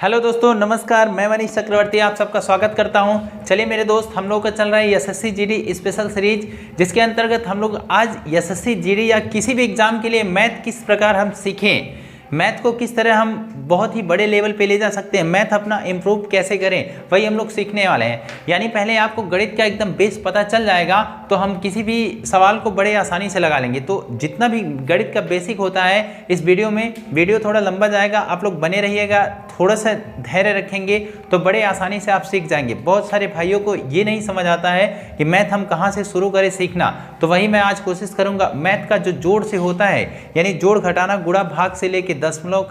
Hello दोस्तों, नमस्कार। मैं मनीष चक्रवर्ती आप सबका स्वागत करता हूं। चलिए मेरे दोस्त, हम लोग का चल रहा है एसएससी जीडी स्पेशल सीरीज, जिसके अंतर्गत हम लोग आज एसएससी जीडी या किसी भी एग्जाम के लिए मैथ किस प्रकार हम सीखें, मैथ को किस तरह हम बहुत ही बड़े लेवल पे ले जा सकते हैं, मैथ अपना इम्प्रूव कैसे करें, वही हम लोग सीखने वाले हैं। यानी पहले आपको गणित का एकदम बेस पता चल जाएगा तो हम किसी भी सवाल को बड़े आसानी से लगा लेंगे। तो जितना भी गणित का बेसिक होता है इस वीडियो में, वीडियो थोड़ा लंबा जाएगा, आप लोग बने रहिएगा, थोड़ा सा धैर्य रखेंगे तो बड़े आसानी से आप सीख जाएंगे। बहुत सारे भाइयों को ये नहीं समझ आता है कि मैथ हम कहाँ से शुरू करें सीखना, तो वही मैं आज कोशिश करूँगा। मैथ का जो जोड़ से होता है, यानी जोड़ घटाना गुणा भाग से लेके दशमलव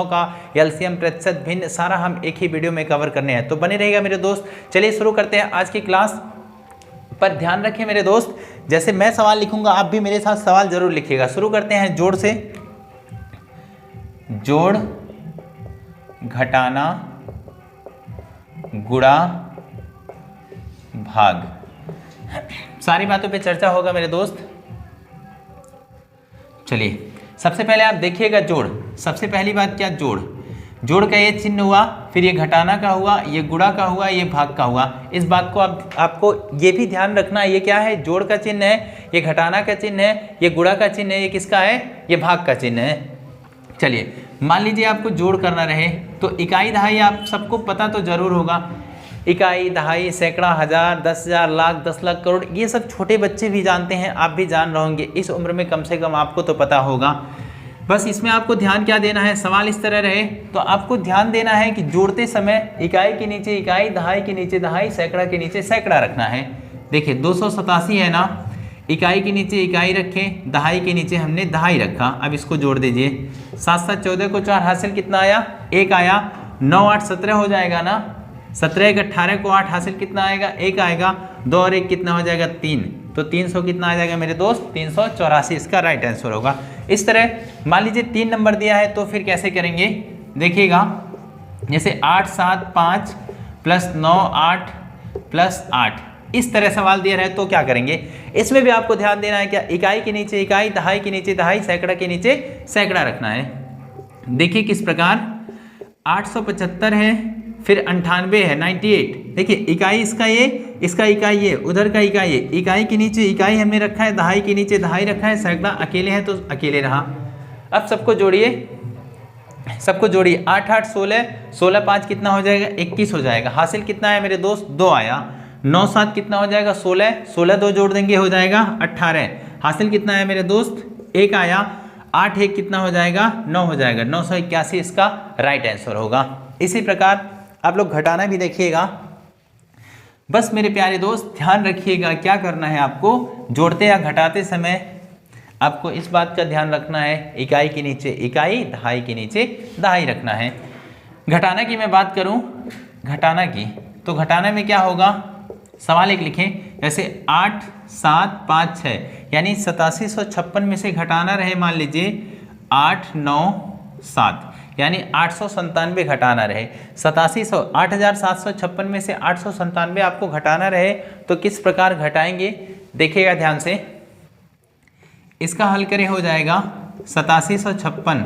का एलसीएम प्रतिशत भिन्न, सारा हम एक ही वीडियो में कवर करने हैं। तो बने रहेगा मेरे दोस्त। चलिए शुरू करते हैं आज की क्लास। पर ध्यान रखें मेरे दोस्त, जैसे मैं सवाल लिखूंगा आप भी मेरे साथ सवाल जरूर लिखिएगा। शुरू करते हैं जोड़ से। जोड़ घटाना गुणा भाग, सारी बातों पे चर्चा होगा मेरे दोस्त। चलिए सबसे पहले आप देखिएगा जोड़। सबसे पहली बात क्या, जोड़ का ये चिन्ह हुआ, फिर ये घटाना का हुआ, ये गुणा का हुआ, ये भाग का हुआ। इस बात को आपको ये भी ध्यान रखना, ये क्या है, जोड़ का चिन्ह है, ये घटाना का चिन्ह है, ये गुणा का चिन्ह है, ये किसका है, ये भाग का चिन्ह है। चलिए मान लीजिए आपको जोड़ करना रहे तो इकाई दहाई आप सबको पता तो जरूर होगा। इकाई दहाई सैकड़ा हजार 10,000 लाख 10 लाख करोड़, ये सब छोटे बच्चे भी जानते हैं, आप भी जान रहे होंगे। इस उम्र में कम से कम आपको तो पता होगा। बस इसमें आपको ध्यान क्या देना है, सवाल इस तरह रहे तो आपको ध्यान देना है कि जोड़ते समय इकाई के नीचे इकाई, दहाई के नीचे दहाई, सैकड़ा के नीचे सैकड़ा रखना है। देखिए 287 है ना, इकाई के नीचे इकाई रखें, दहाई के नीचे हमने दहाई रखा। अब इसको जोड़ दीजिए। 7 7 14 को 4 हासिल कितना आया, 1 आया। 9 8 17 हो जाएगा ना, 17 1 18 को 8 हासिल कितना आएगा, 1 आएगा। 2 और 1 कितना हो जाएगा, 3। तो 300 कितना आ जाएगा मेरे दोस्त, 384 इसका राइट आंसर होगा। इस तरह मान लीजिए 3 नंबर दिया है तो फिर कैसे करेंगे, देखिएगा। जैसे 8 7 5 प्लस 9 8 प्लस 8, इस तरह सवाल दिया रहे तो क्या करेंगे। इसमें भी आपको ध्यान देना है क्या, इकाई के नीचे इकाई, दहाई के नीचे दहाई, सैकड़ा के नीचे सैकड़ा रखना है। देखिए किस प्रकार, 875 है, फिर 98 है, 98। देखिए इकाई इसका ये, इसका इकाई ये, उधर का इकाई ये, इकाई के नीचे इकाई हमने रखा है, दहाई के नीचे दहाई रखा है, सैकड़ा अकेले है तो अकेले रहा। अब सबको जोड़िए, 8 8 16, 16 5 कितना हो जाएगा, 21 हो जाएगा। हासिल कितना है मेरे दोस्त, 2 आया। 9 7 कितना हो जाएगा, 16, 16 2 जोड़ देंगे हो जाएगा 18। हासिल कितना है मेरे दोस्त, 1 आया। 8 1 कितना हो जाएगा, 9 हो जाएगा। 981 इसका राइट आंसर होगा। इसी प्रकार आप लोग घटाना भी देखिएगा। बस मेरे प्यारे दोस्त ध्यान रखिएगा, क्या करना है आपको, जोड़ते या घटाते समय आपको इस बात का ध्यान रखना है, इकाई के नीचे इकाई, दहाई के नीचे दहाई रखना है। घटाना की मैं बात करूं, घटाना की, तो घटाना में क्या होगा, सवाल एक लिखें, जैसे 8 7 5 6, यानी 8756 में से घटाना रहे, मान लीजिए 8 9 7, यानी 897 घटाना रहे। 8756 में से 897 आपको घटाना रहे तो किस प्रकार घटाएंगे, देखिएगा ध्यान से। इसका हल करें हो जाएगा 8756।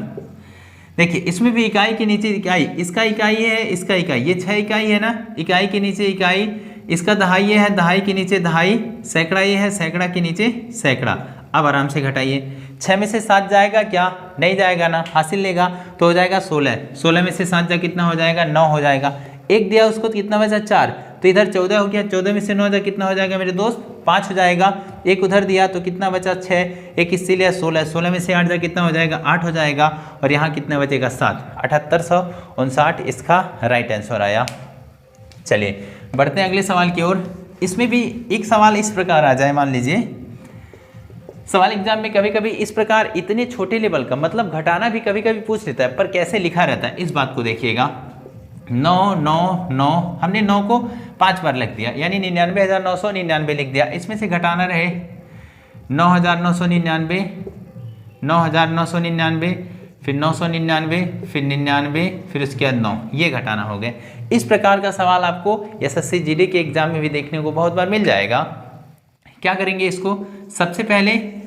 देखिए इसमें भी इकाई के नीचे इकाई, इसका इकाई है, इसका इकाई, ये 6 इकाई है ना, इकाई के नीचे इकाई, इसका दहाई है, दहाई के नीचे दहाई, सैकड़ा ये है, सैकड़ा के नीचे सैकड़ा। अब आराम से घटाइए। 6 में से 7 जाएगा क्या, नहीं जाएगा ना, हासिल लेगा तो हो जाएगा 16। 16 में से 7 जा कितना हो जाएगा, 9 हो जाएगा। 1 दिया उसको तो कितना बचा, 4, तो इधर 14 हो गया। 14 में से 9 जा कितना हो जाएगा मेरे दोस्त, 5 हो जाएगा। 1 उधर दिया तो कितना बचा, 6, 1 इसीलिए 16। 16 में से 8 जा कितना हो जाएगा, 8 हो जाएगा। और यहाँ कितना बचेगा, 7। 7859 इसका राइट आंसर आया। चलिए बढ़ते हैं अगले सवाल की ओर। इसमें भी एक सवाल इस प्रकार आ जाए, मान लीजिए सवाल एग्जाम में कभी कभी इस प्रकार इतने छोटे लेवल का, मतलब घटाना भी कभी कभी पूछ लेता है, पर कैसे लिखा रहता है इस बात को देखिएगा। 9 9 9, हमने 9 को 5 बार लिख दिया, यानी 99,999 लिख दिया। इसमें से घटाना रहे 9,999, 9,999, फिर 999, फिर 99, फिर उसके बाद 9, ये घटाना हो गए। इस प्रकार का सवाल आपको एसएससी जीडी के एग्जाम में भी देखने को बहुत बार मिल जाएगा। क्या करेंगे इसको, सबसे पहले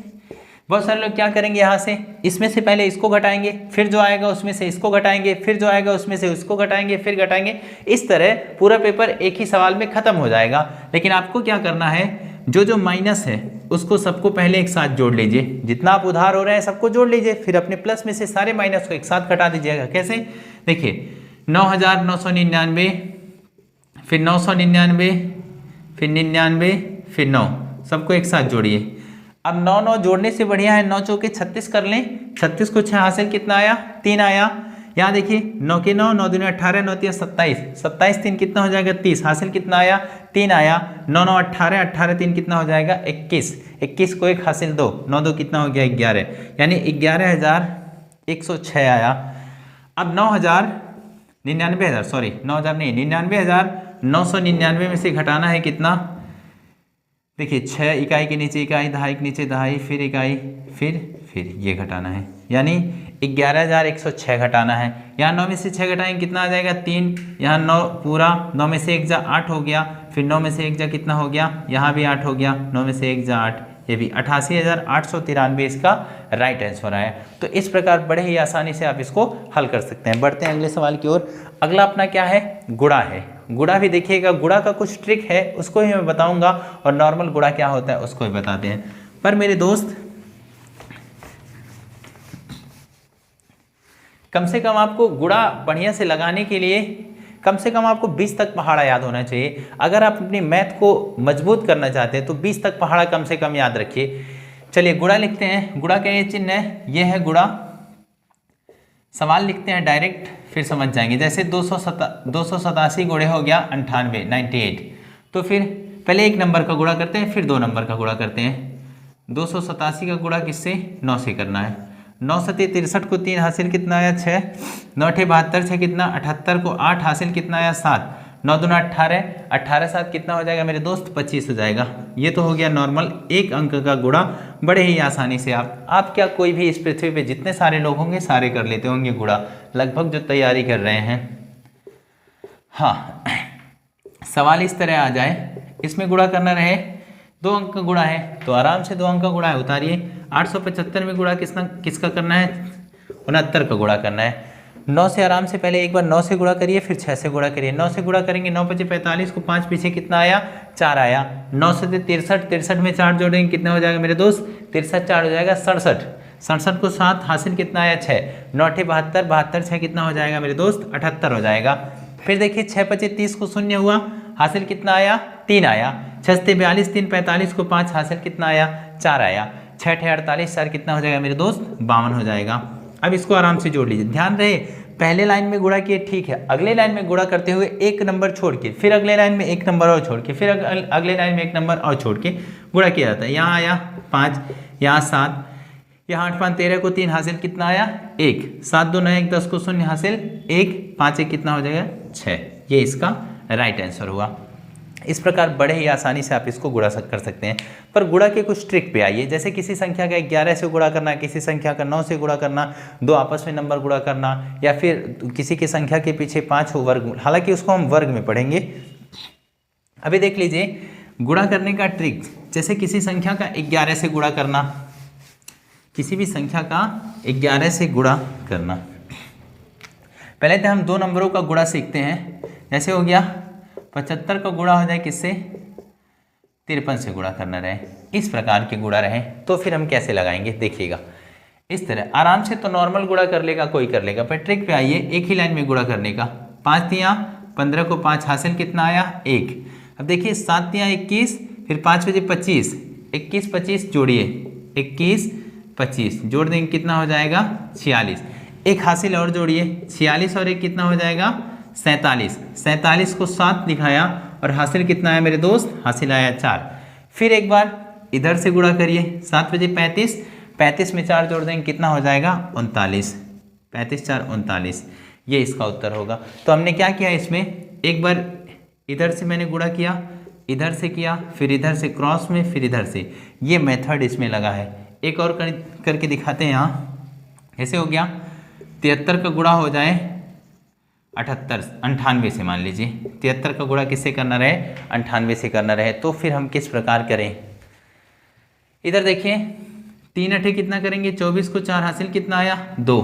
बहुत सारे लोग क्या करेंगे, यहाँ से इसमें से पहले इसको घटाएंगे, फिर जो आएगा उसमें से इसको घटाएंगे, फिर जो आएगा उसमें से उसको घटाएंगे, फिर घटाएंगे। इस तरह पूरा पेपर एक ही सवाल में खत्म हो जाएगा। लेकिन आपको क्या करना है, जो जो माइनस है उसको सबको पहले एक साथ जोड़ लीजिए, जितना आप उधार हो रहे हैं सबको जोड़ लीजिए, फिर अपने प्लस में से सारे माइनस को एक साथ घटा दीजिएगा। कैसे, देखिए 9,999, फिर 999, फिर 99, फिर 9, सबको एक साथ जोड़िए। अब 9 9 जोड़ने से बढ़िया है 9 चौके 36 कर लें। 36 को 6 हासिल कितना आया, 3 आया। यहाँ देखिए 9 के 9, 9 दूनी 18, 9 तिया 27, 27 3 कितना हो जाएगा 30, हासिल कितना आया 3 आया। 9 9 18, 18 3 कितना हो जाएगा 21, 21 को 1 हासिल 2, 9 2 कितना हो गया 11, यानी 11,106 आया। अब 9,099,000 सॉरी 9,000 नहीं 99,999 में से घटाना है कितना, देखिए 6 इकाई के नीचे इकाई, दहाई के नीचे दहाई, फिर इकाई, फिर ये घटाना है, यानी 11,106 घटाना है। यहाँ 9 में से 6 घटाएंगे कितना आ जाएगा 3, यहाँ 9 पूरा, 9 में से 1 जा 8 हो गया, फिर 9 में से 1 जा कितना हो गया, यहाँ भी 8 हो गया, 9 में से 1 जा 8, ये भी 88,893 इसका राइट आंसर आया। तो इस प्रकार बड़े ही आसानी से आप इसको हल कर सकते हैं। बढ़ते हैं अगले सवाल की ओर। अगला अपना क्या है, गुणा है। गुणा भी देखिएगा, गुणा का कुछ ट्रिक है उसको ही मैं बताऊंगा, और नॉर्मल गुणा क्या होता है उसको भी बताते हैं। पर मेरे दोस्त कम से कम आपको गुणा बढ़िया से लगाने के लिए कम से कम आपको 20 तक पहाड़ा याद होना चाहिए। अगर आप अपनी मैथ को मजबूत करना चाहते हैं तो 20 तक पहाड़ा कम से कम याद रखिए। चलिए गुणा लिखते हैं। गुणा का ये चिन्ह है, ये है गुणा। सवाल लिखते हैं डायरेक्ट, फिर समझ जाएंगे। जैसे 287 गुणे हो गया 98, 98। तो फिर पहले 1 नंबर का गुणा करते हैं, फिर 2 नंबर का गुणा करते हैं। 287 का गुणा किससे, 9 से करना है। 9 सती 63 को 3 हासिल कितना आया 6, 9 अठे 72 6 कितना 78 को 8 हासिल कितना आया 7, 9 दूना 18, 18 7 कितना हो जाएगा मेरे दोस्त 25 हो जाएगा। ये तो हो गया नॉर्मल 1 अंक का गुणा। बड़े ही आसानी से आप क्या कोई भी इस पृथ्वी पे जितने सारे लोग होंगे सारे कर लेते होंगे गुणा, लगभग जो तैयारी कर रहे हैं। हाँ, सवाल इस तरह आ जाए, इसमें गुणा करना रहे, 2 अंक का गुणा है तो आराम से 2 अंक का गुणा है, उतारिए। 875 में गुणा किसका करना है, 69 का गुणा करना है। 9 से आराम से पहले एक बार 9 से गुणा करिए, फिर 6 से गुणा करिए। 9 से गुणा करेंगे, 9 5 45 को 5 पीछे कितना आया 4 आया। 9 से 63, 63 में 4 जोड़ेंगे कितना हो जाएगा मेरे दोस्त 63 4 हो जाएगा 67, 67 को 7 हासिल कितना आया 6, 9 अठे 72, 72 6 कितना हो जाएगा मेरे दोस्त 78 हो जाएगा। फिर देखिए 6 5 30 को 0 हुआ, हासिल कितना आया 3 आया। 6 से 42 3 45 को 5 हासिल कितना आया 4 आया। 6 अठे 48 4 कितना हो जाएगा मेरे दोस्त 52 हो जाएगा। अब इसको आराम से जोड़ लीजिए। ध्यान रहे पहले लाइन में गुणा किए ठीक है, अगले लाइन में गुणा करते हुए 1 नंबर छोड़ के, फिर अगले लाइन में 1 नंबर और छोड़ के, फिर अगले लाइन में 1 नंबर और छोड़ के गुणा किया जाता है। यहाँ आया 5, यहाँ 7, यहाँ 8 5 13 को 3 हासिल कितना आया 1, 7 2 9 1 10 को 0 हासिल 1, 5 1 कितना हो जाएगा 6। ये इसका राइट आंसर हुआ। इस प्रकार बड़े ही आसानी से आप इसको गुणा कर सकते हैं। पर गुणा के कुछ ट्रिक पे आइए, जैसे किसी संख्या का 11 से गुणा करना, किसी संख्या का 9 से गुणा करना, 2 आपस में नंबर गुणा करना, या फिर किसी की संख्या के पीछे 5 हो वर्ग, हालांकि उसको हम वर्ग में पढ़ेंगे। अभी देख लीजिए गुणा करने का ट्रिक, जैसे किसी संख्या का 11 से गुणा करना, किसी भी संख्या का 11 से गुणा करना। पहले तो हम 2 नंबरों का गुणा सीखते हैं। जैसे हो गया 75 का गुणा हो जाए किससे 53 से गुणा करना रहे, इस प्रकार के गुणा रहे तो फिर हम कैसे लगाएंगे देखिएगा। इस तरह आराम से तो नॉर्मल गुणा कर लेगा, कोई कर लेगा, पर ट्रिक पे आइए एक ही लाइन में गुणा करने का। 5 तिया 15 को 5 हासिल कितना आया 1। अब देखिए 7 तिया 21, फिर 5 बजे 25, 21 25 जोड़िए, 21 25 जोड़ देंगे कितना हो जाएगा 46, 1 हासिल और जोड़िए, 46 और 1 कितना हो जाएगा 47, 47 को 7 दिखाया और हासिल कितना आया मेरे दोस्त, हासिल आया 4। फिर एक बार इधर से गुणा करिए, 7 बजे 35, 35 में 4 जोड़ देंगे कितना हो जाएगा 39, 35 4 39, ये इसका उत्तर होगा। तो हमने क्या किया इसमें, एक बार इधर से मैंने गुणा किया, इधर से किया, फिर इधर से क्रॉस में, फिर इधर से, ये मेथड इसमें लगा है। एक और करके दिखाते हैं। यहाँ ऐसे हो गया 73 का गुणा हो जाए 98 से, मान लीजिए 73 का गुणा किससे करना रहे 98 से करना रहे, तो फिर हम किस प्रकार करें। इधर देखिए 3 अठे कितना करेंगे 24 को 4 हासिल कितना आया 2।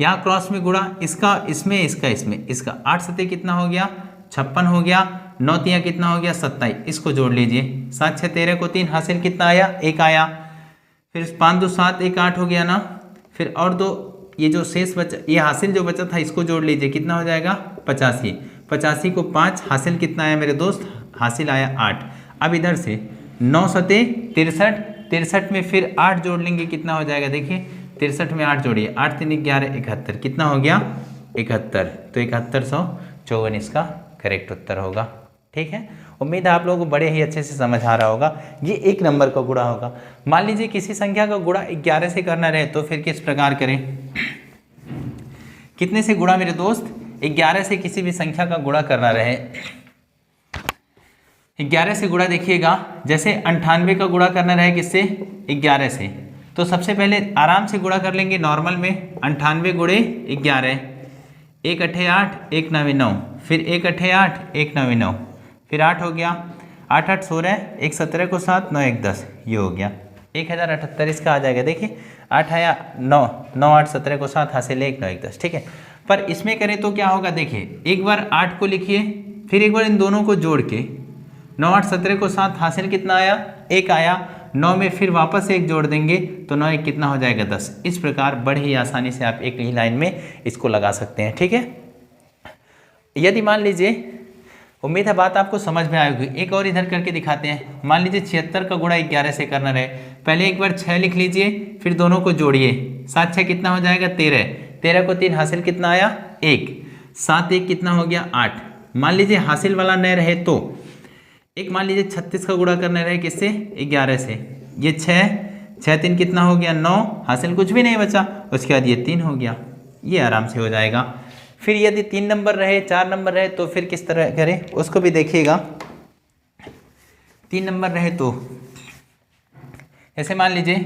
यहाँ क्रॉस में गुणा इसका इसमें इसका इसमें इसका 8 सते कितना हो गया 56 हो गया। 9 तिया कितना हो गया 27, इसको जोड़ लीजिए। 7 6 13 को 3 हासिल कितना आया 1 आया। फिर 5 2 7 1 8 हो गया ना। फिर और 2 ये जो शेष बचा ये हासिल जो बचा था इसको जोड़ लीजिए कितना हो जाएगा 85। 85 को 5 हासिल कितना आया मेरे दोस्त हासिल आया 8। अब इधर से 9 सते 63, 63 में फिर 8 जोड़ लेंगे कितना हो जाएगा देखिए 63 में 8 जोड़िए 8 3 11 71 कितना हो गया 71। तो 7154 इसका करेक्ट उत्तर होगा। ठीक है, उम्मीद है आप लोगों को बड़े ही अच्छे से समझ आ रहा होगा। ये 1 नंबर का गुणा होगा। मान लीजिए किसी संख्या का गुणा 11 से करना रहे तो फिर किस प्रकार करें। कितने से गुणा मेरे दोस्त 11 से किसी भी संख्या का गुणा करना रहे 11 से गुणा देखिएगा जैसे 98 का गुणा करना रहे किससे 11 से तो सबसे पहले आराम से गुणा कर लेंगे नॉर्मल में 98 गुणे 11 1 अठे 8 1 9 9 फिर 1 अठे 8 1 9 9 फिर 8 हो गया 8 8 16 1 17 को 7 9 1 10 ये हो गया 1078 इसका आ जाएगा। देखिए 8 आया 9 9 8 17 को 7 हासिल 1 9 1 10 ठीक है। पर इसमें करें तो क्या होगा देखिए एक बार 8 को लिखिए फिर एक बार इन दोनों को जोड़ के 9 8 17 को 7 हासिल कितना आया 1 आया। 9 में फिर वापस 1 जोड़ देंगे तो 9 1 कितना हो जाएगा 10। इस प्रकार बड़े ही आसानी से आप एक ही लाइन में इसको लगा सकते हैं। ठीक है, यदि मान लीजिए उम्मीद है बात आपको समझ में आएगी। एक और इधर करके दिखाते हैं। मान लीजिए 76 का गुणा 11 से करना रहे पहले एक बार 6 लिख लीजिए फिर दोनों को जोड़िए 7 6 कितना हो जाएगा 13 13 को 3 हासिल कितना आया 1 7 1 कितना हो गया 8। मान लीजिए हासिल वाला न रहे तो एक मान लीजिए 36 का गुणा करना रहे किससे 11 से ये 6 3 कितना हो गया 9 हासिल कुछ भी नहीं बचा उसके बाद ये 3 हो गया ये आराम से हो जाएगा। फिर यदि 3 नंबर रहे 4 नंबर रहे तो फिर किस तरह करें उसको भी देखिएगा। 3 नंबर रहे तो ऐसे मान लीजिए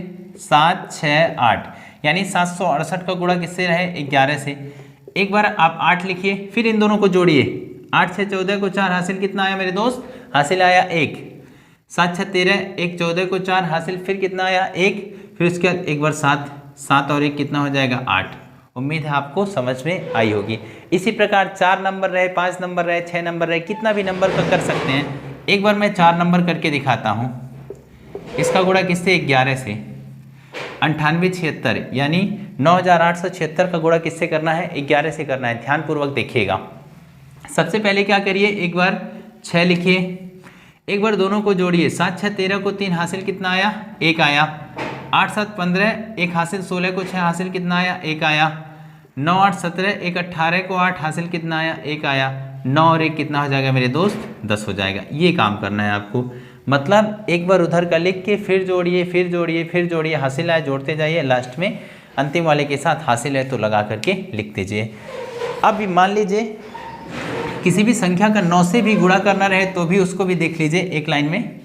7 6 8 यानी 768 का गुणा किससे रहे 11 से। एक बार आप 8 लिखिए फिर इन दोनों को जोड़िए 8 6 14 को 4 हासिल कितना आया मेरे दोस्त हासिल आया 1 7 6 13 1 14 को 4 हासिल फिर कितना आया 1 फिर उसके बाद एक बार 7 7 और 1 कितना हो जाएगा 8। उम्मीद है आपको समझ में आई होगी। इसी प्रकार 4 नंबर रहे 5 नंबर रहे 6 नंबर रहे कितना भी नंबर का कर सकते हैं। एक बार मैं 4 नंबर करके दिखाता हूँ। इसका गुणा किससे 11 से 98 76 यानी 9876 का गुणा किससे करना है 11 से करना है। ध्यानपूर्वक देखिएगा। सबसे पहले क्या करिए एक बार 6 लिखिए एक बार दोनों को जोड़िए 7 6 13 को 3 हासिल कितना आया 1 आया। 8 7 15 1 हासिल 16 को 6 हासिल कितना आया 1 आया। 9 8 17 1 18 को 8 हासिल कितना आया 1 आया। 9 और 1 कितना हो जाएगा मेरे दोस्त 10 हो जाएगा। ये काम करना है आपको। मतलब एक बार उधर का लिख के फिर जोड़िए फिर जोड़िए फिर जोड़िए हासिल आए जोड़ते जाइए लास्ट में अंतिम वाले के साथ हासिल है तो लगा करके लिख दीजिए। अब मान लीजिए किसी भी संख्या का 9 से भी गुणा करना रहे तो भी उसको भी देख लीजिए। एक लाइन में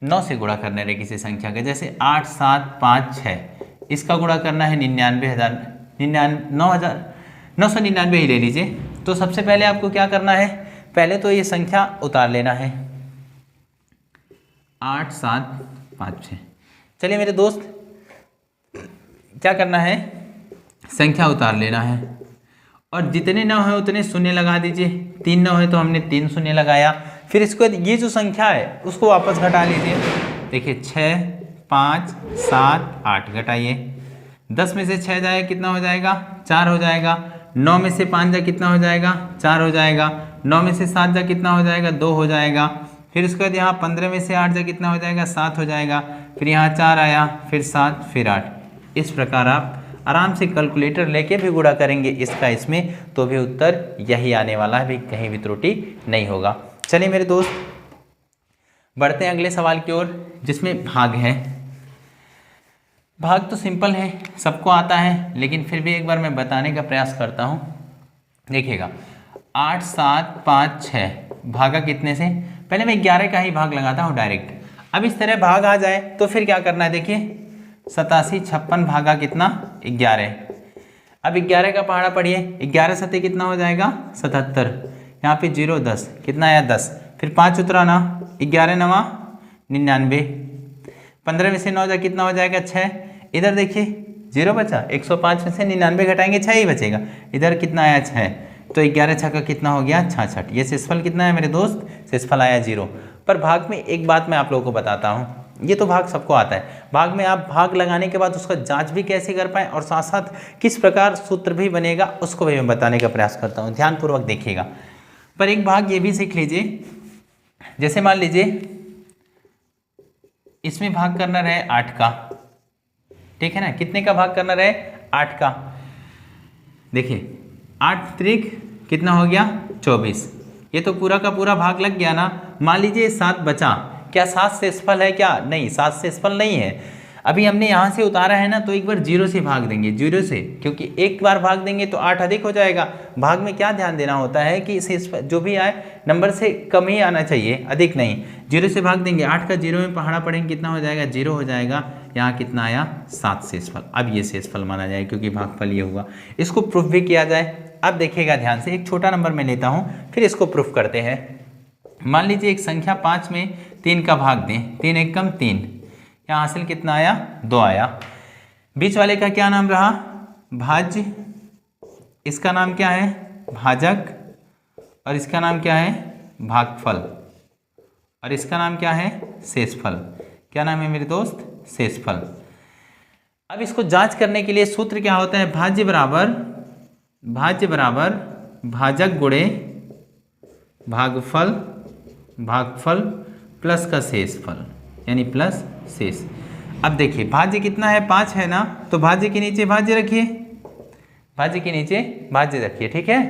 9 से गुणा करने रहे किसी संख्या का जैसे 8 7 5 6 इसका गुणा करना है 9,999 ही ले लीजिए। तो सबसे पहले आपको क्या करना है पहले तो ये संख्या उतार लेना है 8 7 5 6। चलिए मेरे दोस्त क्या करना है संख्या उतार लेना है और जितने 9 है उतने शून्य लगा दीजिए। 3 9 है तो हमने 3 शून्य लगाया। फिर इसको ये जो संख्या है उसको वापस घटा लीजिए। देखिए 6 5 7 8 घटाइए 10 में से 6 जाए कितना हो जाएगा 4 हो जाएगा। 9 में से 5 जा कितना हो जाएगा 4 हो जाएगा। 9 में से 7 जा कितना हो जाएगा 2 हो जाएगा। फिर उसके बाद यहाँ 15 में से 8 जा कितना हो जाएगा 7 हो जाएगा। फिर यहाँ 4 आया फिर 7 फिर 8। इस प्रकार आप आराम से कैलकुलेटर लेके भी गुणा करेंगे इसका इसमें तो भी उत्तर यही आने वाला है। भी कहीं भी त्रुटि नहीं होगा। चलिए मेरे दोस्त बढ़ते हैं अगले सवाल की ओर जिसमें भाग है। भाग तो सिंपल है सबको आता है लेकिन फिर भी एक बार मैं बताने का प्रयास करता हूँ। देखिएगा 8 7 5 6 भागा कितने से पहले मैं 11 का ही भाग लगाता हूँ डायरेक्ट। अब इस तरह भाग आ जाए तो फिर क्या करना है देखिए 87 56 भागा कितना 11। अब 11 का पहाड़ा पढ़िए 11 सते कितना हो जाएगा 77। यहाँ पे 0 10 कितना आया 10। फिर 5 उतरा ना 11 9 99 15 में से 9 जा कितना हो जाएगा 6। इधर देखिए 0 बचा, 105 में से 99 घटाएंगे 6 ही बचेगा। इधर कितना आया 6, तो 11 6 का कितना हो गया 66। ये शेषफल कितना है मेरे दोस्त, शेषफल आया 0। पर भाग में एक बात मैं आप लोगों को बताता हूँ, ये तो भाग सबको आता है, भाग में आप भाग लगाने के बाद उसका जांच भी कैसे कर पाएँ और साथ साथ किस प्रकार सूत्र भी बनेगा उसको भी मैं बताने का प्रयास करता हूँ, ध्यानपूर्वक देखिएगा। पर एक भाग ये भी सीख लीजिए, जैसे मान लीजिए इसमें भाग करना रहे 8 का, ठीक है ना, कितने का भाग करना रहे 8 का। देखिए 8 त्रिक कितना हो गया 24, ये तो पूरा का पूरा भाग लग गया ना। मान लीजिए 7 बचा, क्या 7 शेषफल है क्या, नहीं 7 शेषफल नहीं है। अभी हमने यहाँ से उतारा है ना, तो एक बार 0 से भाग देंगे, 0 से, क्योंकि एक बार भाग देंगे तो 8 अधिक हो जाएगा। भाग में क्या ध्यान देना होता है कि शेषफल जो भी आए नंबर से कम ही आना चाहिए, अधिक नहीं। 0 से भाग देंगे, 8 का 0 में पहाड़ा पड़ेंगे कितना हो जाएगा 0 हो जाएगा। यहाँ कितना आया 7 शेषफल। अब ये शेषफल माना जाए क्योंकि भागफल ये हुआ। इसको प्रूफ भी किया जाए। अब देखिएगा ध्यान से, एक छोटा नंबर मैं लेता हूँ फिर इसको प्रूफ करते हैं। मान लीजिए एक संख्या 5 में 3 का भाग दें, 3 एक कम 3, यहाँ हासिल कितना आया 2 आया। बीच वाले का क्या नाम रहा भाज्य, इसका नाम क्या है भाजक, और इसका नाम क्या है भागफल, और इसका नाम क्या है शेषफल। क्या नाम है मेरे दोस्त शेषफल। अब इसको जांच करने के लिए सूत्र क्या होता है, भाज्य बराबर भाजक गुणे भागफल, भागफल प्लस का शेषफल, यानी प्लस शेष। अब देखिए भाज्य कितना है 5 है ना, तो भाज्य के नीचे भाज्य रखिए, भाज्य के नीचे भाज्य रखिए, ठीक है।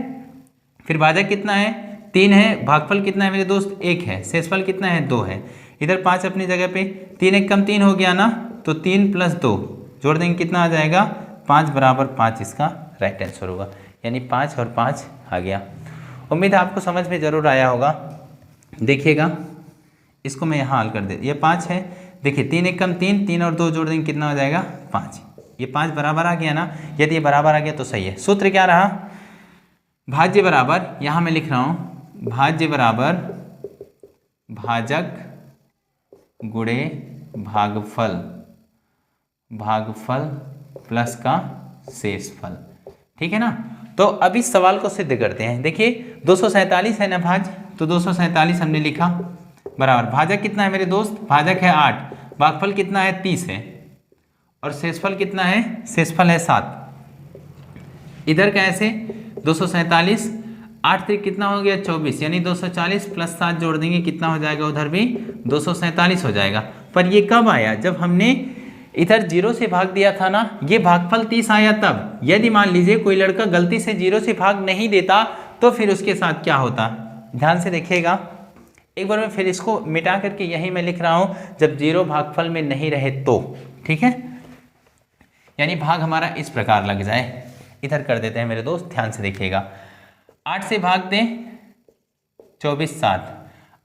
फिर भाजक कितना है 3 है, भागफल कितना है मेरे दोस्त 1 है, शेषफल कितना है 2 है। इधर 5 अपनी जगह पे, 3 एक कम 3 हो गया ना, तो 3 + 2 जोड़ देंगे कितना आ जाएगा 5 बराबर 5, इसका राइट आंसर होगा। यानी 5 और 5 आ गया। उम्मीद है आपको समझ में जरूर आया होगा। देखिएगा इसको मैं यहाँ हल कर दे, ये 5 है, देखिए 3 एक कम 3, 3 और 2 जोड़ देंगे कितना हो जाएगा 5। ये 5 बराबर आ गया ना, यदि ये बराबर आ गया तो सही है। सूत्र क्या रहा, भाज्य बराबर, यहाँ मैं लिख रहा हूँ भाज्य बराबर भाजक गुणे भागफल, भागफल प्लस का शेषफल, ठीक है ना। तो अब इस सवाल को सिद्ध करते हैं। देखिए 247 है ना भाज्य, तो 247 हमने लिखा बराबर, भाजक कितना है मेरे दोस्त, भाजक है 8, भागफल कितना है 30 है, और शेषफल कितना है, शेषफल है 7। इधर कैसे 247, 8 त्रिक कितना हो गया 24, यानी 240 + 7 जोड़ देंगे कितना हो जाएगा, उधर भी 247 हो जाएगा। पर ये कब आया, जब हमने इधर 0 से भाग दिया था ना, ये भागफल 30 आया तब। यदि मान लीजिए कोई लड़का गलती से 0 से भाग नहीं देता तो फिर उसके साथ क्या होता, ध्यान से देखिएगा। एक बार मैं फिर इसको मिटा करके यही मैं लिख रहा हूं, जब 0 भागफल में नहीं रहे तो, ठीक है। यानी भाग हमारा इस प्रकार लग जाए। इधर कर देते हैं मेरे दोस्त, ध्यान से देखिएगा। 8 से भाग दें 24 7,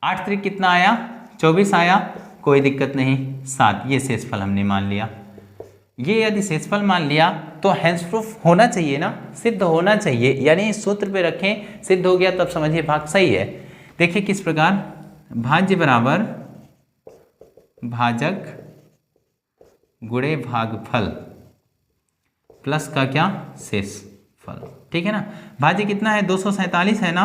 8 त्रिक कितना आया 24 आया, कोई दिक्कत नहीं 7, ये शेषफल हमने मान लिया। ये यदि शेषफल मान लिया तो हैंस प्रूफ होना चाहिए ना, सिद्ध होना चाहिए, यानी इस सूत्र पे रखें, सिद्ध हो गया तब समझिए भाग सही है। देखिए किस प्रकार, भाज्य बराबर भाजक गुणे भागफल प्लस का क्या शेषफल, ठीक है ना। भाज्य कितना है 247 है ना,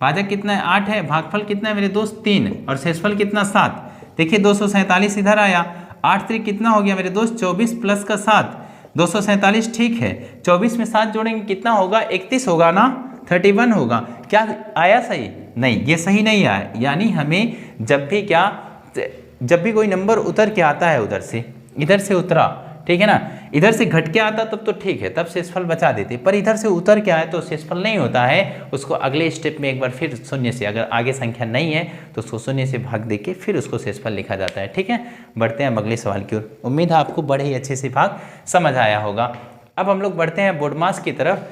भाजक कितना है 8 है, भागफल कितना है मेरे दोस्त 3, और शेषफल कितना 7। देखिए 247 इधर आया, 8 त्रिक कितना हो गया मेरे दोस्त 24 प्लस का 7, 247 ठीक है, 24 में 7 जोड़ेंगे कितना होगा 31 होगा ना, 31 होगा। क्या आया सही, नहीं ये सही नहीं आया। यानी हमें जब भी कोई नंबर उतर के आता है उधर से, इधर से उतरा, ठीक है ना, इधर से घट के आता तब तो ठीक है, तब शेषफल बचा देते, पर इधर से उतर के आए तो शेषफल नहीं होता है। उसको अगले स्टेप में एक बार फिर शून्य से, अगर आगे संख्या नहीं है तो उसको शून्य से भाग देके फिर उसको शेषफल लिखा जाता है, ठीक है। बढ़ते हैं अगले सवाल की ओर। उम्मीद है आपको बड़े ही अच्छे से भाग समझ आया होगा। अब हम लोग बढ़ते हैं बोर्डमास की तरफ।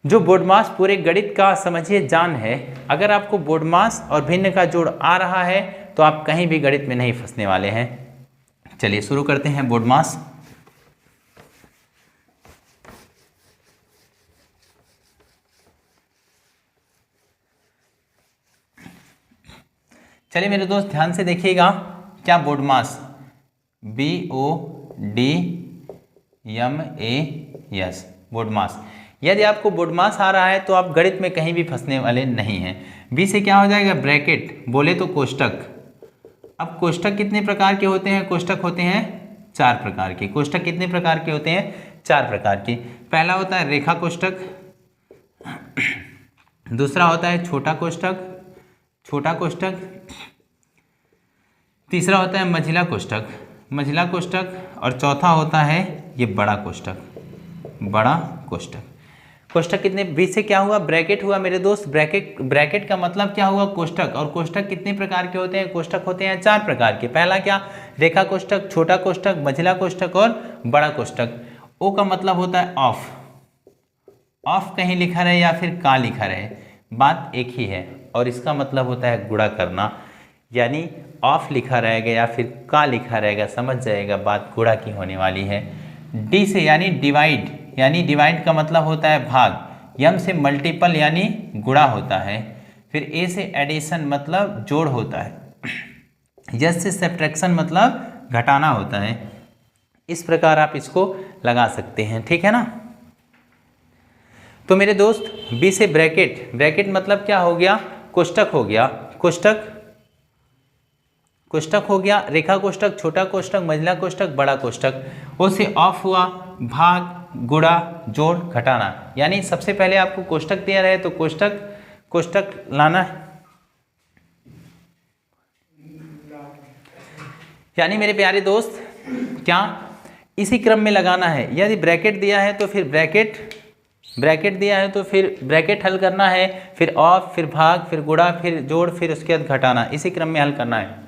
जो बोर्डमास पूरे गणित का समझिए जान है। अगर आपको बोर्डमास और भिन्न का जोड़ आ रहा है तो आप कहीं भी गणित में नहीं फंसने वाले हैं। चलिए शुरू करते हैं बोर्डमास। चलिए मेरे दोस्त ध्यान से देखिएगा, क्या बोर्डमास, BODMAS, बोडमास। यदि आपको बोडमास आ रहा है तो आप गणित में कहीं भी फंसने वाले नहीं हैं। बी से क्या हो जाएगा, ब्रैकेट, बोले तो कोष्टक। अब कोष्टक कितने प्रकार के होते हैं, कोष्टक होते हैं 4 प्रकार के। कोष्टक कितने प्रकार के होते हैं, 4 प्रकार के। पहला होता है रेखा कोष्टक, दूसरा होता है छोटा कोष्टक, छोटा कोष्टक, तीसरा होता है मझिला कोष्टक, मझिला कोष्टक, और चौथा होता है ये बड़ा कोष्टक, बड़ा कोष्टक। कोष्टक कितने, बीच से क्या हुआ, ब्रैकेट हुआ मेरे दोस्त। ब्रैकेट का मतलब क्या हुआ, कोष्टक। और कोष्टक कितने प्रकार के होते हैं, कोष्टक होते हैं 4 प्रकार के। पहला क्या, रेखा कोष्टक, छोटा कोष्टक, मझिला कोष्टक और बड़ा कोष्टक। ओ का मतलब होता है ऑफ, ऑफ कहीं लिखा रहे या फिर का लिखा रहे, बात एक ही है। और इसका मतलब होता है गुणा करना, यानी ऑफ लिखा रहेगा या फिर का लिखा रहेगा, समझ जाएगा बात गुणा की होने वाली है। डी से यानी डिवाइड, यानी डिवाइड का मतलब होता है भाग। यम से मल्टीपल यानी गुणा होता है। फिर ए से एडिशन मतलब जोड़ होता है। यस से सब्ट्रैक्शन मतलब घटाना होता है। इस प्रकार आप इसको लगा सकते हैं, ठीक है ना। तो मेरे दोस्त बी से ब्रैकेट, ब्रैकेट मतलब क्या हो गया, कोष्टक हो गया, कोष्टक, कोष्टक हो गया, रेखा कोष्टक, छोटा कोष्टक, मझिला कोष्टक, बड़ा कोष्टक। ओ से ऑफ हुआ, भाग, गुणा, जोड़, घटाना। यानी सबसे पहले आपको कोष्टक दिया रहे तो कोष्टक, कोष्टक लाना है। यानी मेरे प्यारे दोस्त क्या इसी क्रम में लगाना है। यदि ब्रैकेट दिया है तो फिर ब्रैकेट, ब्रैकेट दिया है तो फिर ब्रैकेट हल करना है, फिर ऑफ, फिर भाग, फिर गुणा, फिर जोड़, फिर उसके बाद घटाना, इसी क्रम में हल करना है।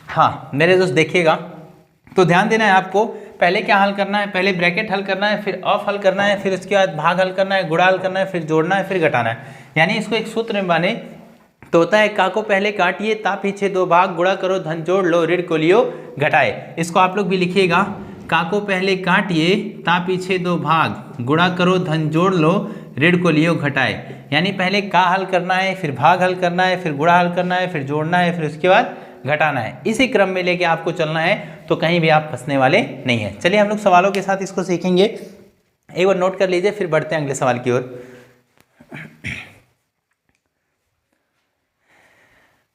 हाँ मेरे दोस्त देखिएगा, तो ध्यान देना है आपको, पहले क्या हल करना है, पहले ब्रैकेट हल करना है, फिर ऑफ हल करना है, फिर उसके बाद भाग हल करना है, गुणा हल करना है, फिर जोड़ना है, फिर घटाना है। यानी इसको एक सूत्र में माने तो होता है का को पहले काटिए, ता पीछे 2 भाग, गुणा करो धन जोड़ लो, ऋण को लियो घटाए। इसको आप लोग भी लिखिएगा, का को पहले काटिए, ता पीछे 2 भाग, गुणा करो धन जोड़ लो, ऋण को लियो घटाए। यानी पहले का हल करना है, फिर भाग हल करना है, फिर गुणा हल करना है, फिर जोड़ना है, फिर उसके बाद घटाना है। इसी क्रम में लेके आपको चलना है, तो कहीं भी आप फंसने वाले नहीं है। चलिए हम लोग सवालों के साथ इसको सीखेंगे, एक बार नोट कर लीजिए, फिर बढ़ते हैं अगले सवाल की ओर।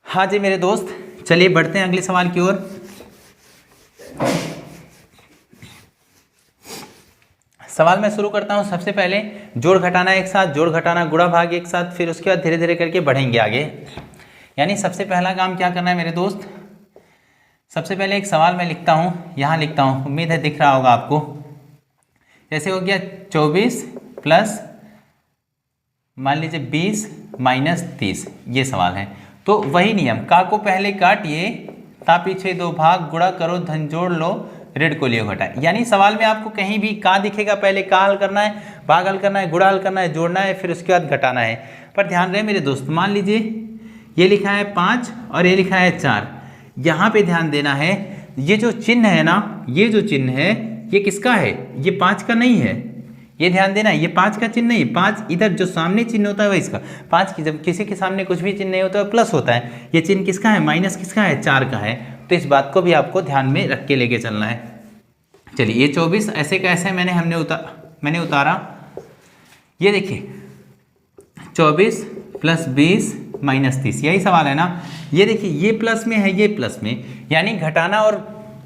हाँ जी मेरे दोस्त, चलिए बढ़ते हैं अगले सवाल की ओर। सवाल मैं शुरू करता हूं। सबसे पहले जोड़ घटाना एक साथ, जोड़ घटाना गुणा भाग एक साथ, फिर उसके बाद धीरे धीरे करके बढ़ेंगे आगे। यानी सबसे पहला काम क्या करना है मेरे दोस्त, सबसे पहले एक सवाल मैं लिखता हूं, यहां लिखता हूं, उम्मीद है दिख रहा होगा आपको। जैसे हो गया 24 प्लस मान लीजिए 20 माइनस 30, ये सवाल है। तो वही नियम, का को पहले काटिए, ता पीछे 2 भाग, गुणा करो धन जोड़ लो, ऋण को लियो घटाए। यानी सवाल में आपको कहीं भी का दिखेगा, पहले का हल करना है, भाग हल करना है, गुणा हल करना है, जोड़ना है, फिर उसके बाद घटाना है। पर ध्यान रहे मेरे दोस्त, मान लीजिए ये लिखा है 5 और ये लिखा है 4, यहाँ पे ध्यान देना है, ये जो चिन्ह है ना, ये जो चिन्ह है ये किसका है, ये 5 का नहीं है, ये ध्यान देना, ये 5 का चिन्ह नहीं है। 5 इधर जो सामने चिन्ह होता है वह इसका, 5 की जब किसी के सामने कुछ भी चिन्ह नहीं होता है प्लस होता है, ये चिन्ह किसका है, माइनस किसका है, 4 का है। तो इस बात को भी आपको ध्यान में रख के लेके चलना है। चलिए ये 24 ऐसे का ऐसे मैंने उतारा, ये देखिए 24 प्लस 20 माइनस 30, यही सवाल है ना। ये देखिए ये प्लस में है, ये प्लस में, यानी घटाना और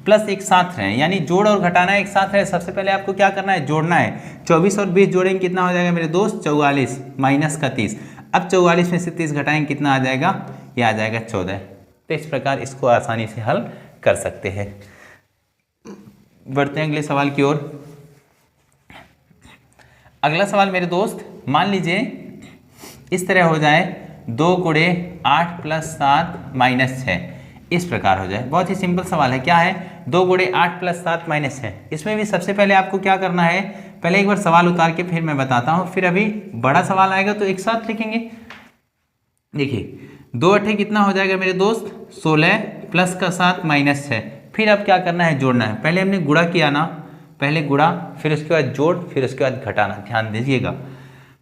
प्लस एक साथ रहे, यानी जोड़ और घटाना एक साथ रहे। सबसे पहले आपको क्या करना है, जोड़ना है। 24 और 20 जोड़ेंगे कितना हो जाएगा मेरे दोस्त, 44 माइनस का 30। अब 44 में से 30 घटाएंगे कितना आ जाएगा, ये आ जाएगा 14। तो इस प्रकार इसको आसानी से हल कर सकते हैं। बढ़ते हैं अगले सवाल की ओर। अगला सवाल मेरे दोस्त, मान लीजिए इस तरह हो जाए, 2 गुणे 8 प्लस 7 माइनस 6, इस प्रकार हो जाए। बहुत ही सिंपल सवाल है, क्या है, 2 गुणे 8 प्लस 7 माइनस 6। इसमें भी सबसे पहले आपको क्या करना है, पहले एक बार सवाल उतार के फिर मैं बताता हूँ, फिर अभी बड़ा सवाल आएगा तो एक साथ लिखेंगे। देखिए 2 अट्ठे कितना हो जाएगा मेरे दोस्त, 16 प्लस का 7 माइनस 6। फिर अब क्या करना है, जोड़ना है। पहले हमने गुणा किया ना, पहले गुणा, फिर उसके बाद जोड़, फिर उसके बाद घटाना, ध्यान दीजिएगा।